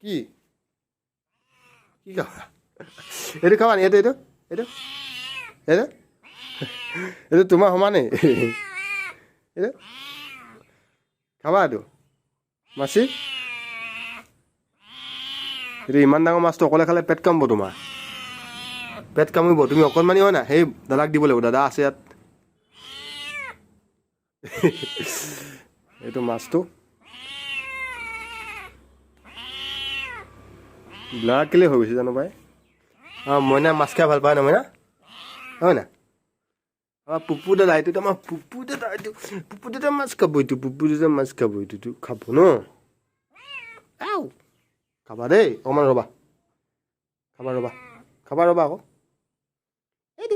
কি কি খাবা এইটো খাবা নি এইটো তোমাৰ সমানেই এইটো খাবা এইটো মাছি এইটো ইমান ডাঙৰ মাছটো অকলে খালে পেট কামিব তোমাৰ পেট কামিব তুমি অকণমানি হয় না সেই দাদাক দিব লাগিব দাদা আছে ইয়াত এইটো মাছটো ব্লাৰ কেলে হৈ গৈছে জানো পাই মইনা মাছ খাই ভাল পায় ন মইনা হয় না পুপু দাদা এইটো আমাৰ পুপু দাদা মাছ খাব এইটো পুপু দাদা মাছ খাব এইটো খাব ন খাবা দেই অকণমান ৰ'বা খাবা আকৌ এইটো